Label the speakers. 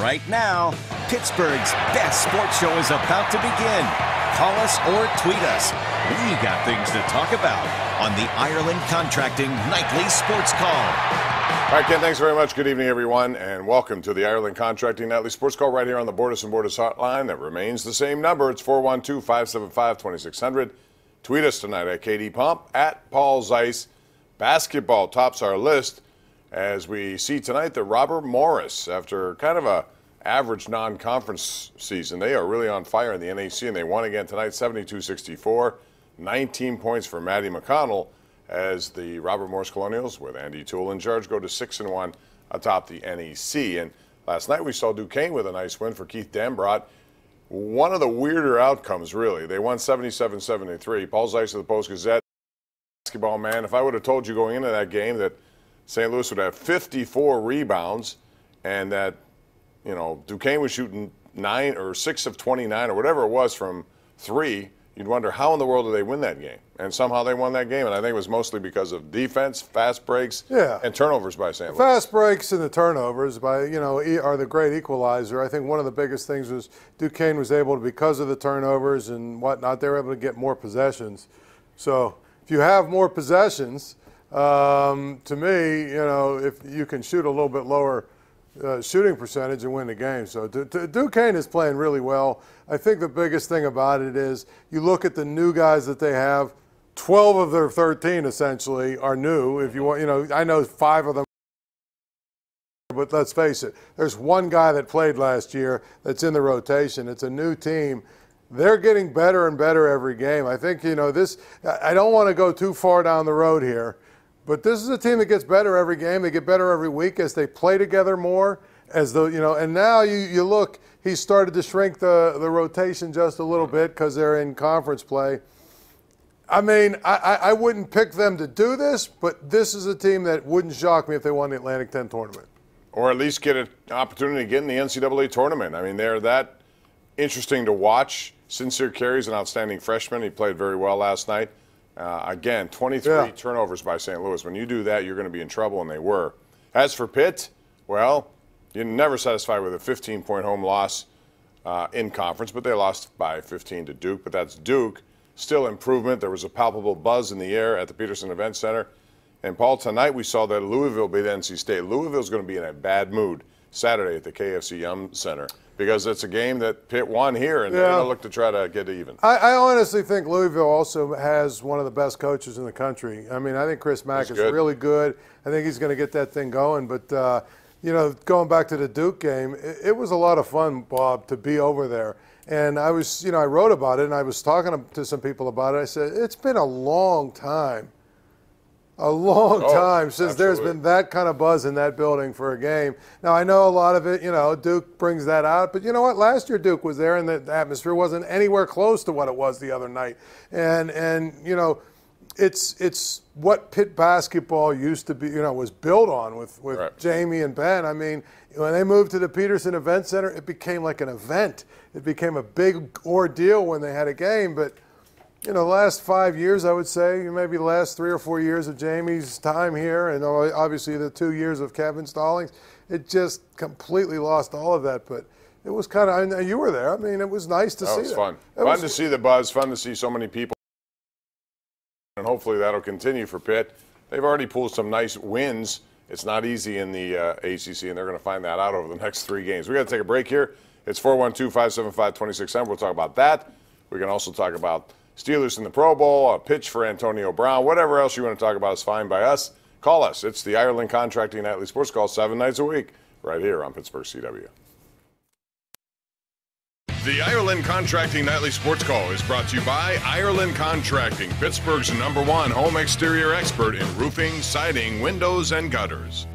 Speaker 1: right now. Pittsburgh's best sports show is about to begin. Call us or tweet us. We got things to talk about on the Ireland Contracting Nightly Sports Call.
Speaker 2: All right, Ken, thanks very much. Good evening, everyone, and welcome to the Ireland Contracting Nightly Sports Call right here on the Borders and Borders hotline. That remains the same number. It's 412-575-2600. Tweet us tonight at KDPomp, at Paul Zeise. Basketball tops our list as we see tonight that Robert Morris, after kind of a average non-conference season, they are really on fire in the NAC, and they won again tonight, 72-64. 19 points for Matty McConnell as the Robert Morris Colonials, with Andy Toole in charge, go to 6-1 atop the NEC. And last night we saw Duquesne with a nice win for Keith Dambrot. One of the weirder outcomes, really. They won 77-73. Paul Zeise of the Post-Gazette, basketball man. If I would have told you going into that game that St. Louis would have 54 rebounds and that, you know, Duquesne was shooting 9 or 6 of 29 or whatever it was from three, you'd wonder how in the world did they win that game? And somehow they won that game, and I think it was mostly because of defense, fast breaks, and turnovers by St. Louis.
Speaker 3: Fast breaks and the turnovers are the great equalizer. I think one of the biggest things was Duquesne was able to, because of the turnovers and whatnot, they were able to get more possessions. So if you have more possessions, to me, if you can shoot a little bit lower shooting percentage and win the game. So Duquesne is playing really well. I think the biggest thing about it is you look at the new guys that they have. 12 of their 13 essentially are new. If you want, I know 5 of them, but let's face it, there's one guy that played last year that's in the rotation. It's a new team. They're getting better and better every game. I think, this, I don't want to go too far down the road here, but this is a team that gets better every game. They get better every week as they play together more, and now you look, he's started to shrink the rotation just a little bit because they're in conference play. I mean, I wouldn't pick them to do this, but this is a team that wouldn't shock me if they won the Atlantic 10 tournament.
Speaker 2: Or at least get an opportunity to get in the NCAA tournament. I mean, they're that interesting to watch. Sincere Carey's an outstanding freshman. He played very well last night. Again, 23 turnovers by St. Louis. When you do that, you're going to be in trouble, and they were. As for Pitt, well, you're never satisfied with a 15-point home loss in conference, but they lost by 15 to Duke. But that's Duke. Still improvement. There was a palpable buzz in the air at the Peterson Event Center. And, Paul, tonight we saw that Louisville beat NC State. Louisville's going to be in a bad mood Saturday at the KFC Yum Center because it's a game that Pitt won here, and they're going to look to try to get even.
Speaker 3: I honestly think Louisville also has one of the best coaches in the country. I mean, I think Chris Mack is really good. I think he's going to get that thing going. But, going back to the Duke game, it was a lot of fun, Bob, to be over there. And I was, I wrote about it, and I was talking to some people about it. I said, it's been a long time since there's been that kind of buzz in that building for a game. Now, I know a lot of it, Duke brings that out. But you know what? Last year Duke was there, and the atmosphere wasn't anywhere close to what it was the other night. And it's what Pitt basketball used to be, was built on with Jamie and Ben. I mean, when they moved to the Peterson Event Center, it became like an event. It became a big ordeal when they had a game. But, the last 5 years, I would say, maybe the last 3 or 4 years of Jamie's time here, and obviously the 2 years of Kevin Stallings, it just completely lost all of that. But it was kind of, you were there. I mean, it was nice to see that.
Speaker 2: It was fun. Fun to see the buzz, fun to see so many people. And hopefully that'll continue for Pitt. They've already pulled some nice wins. It's not easy in the ACC, and they're going to find that out over the next 3 games. We got to take a break here. It's 412-575-2600. We'll talk about that. We can also talk about Steelers in the Pro Bowl, a pitch for Antonio Brown, whatever else you want to talk about is fine by us. Call us. It's the Ireland Contracting Nightly Sports Call 7 nights a week right here on Pittsburgh CW. The Ireland Contracting Nightly Sports Call is brought to you by Ireland Contracting, Pittsburgh's #1 home exterior expert in roofing, siding, windows, and gutters.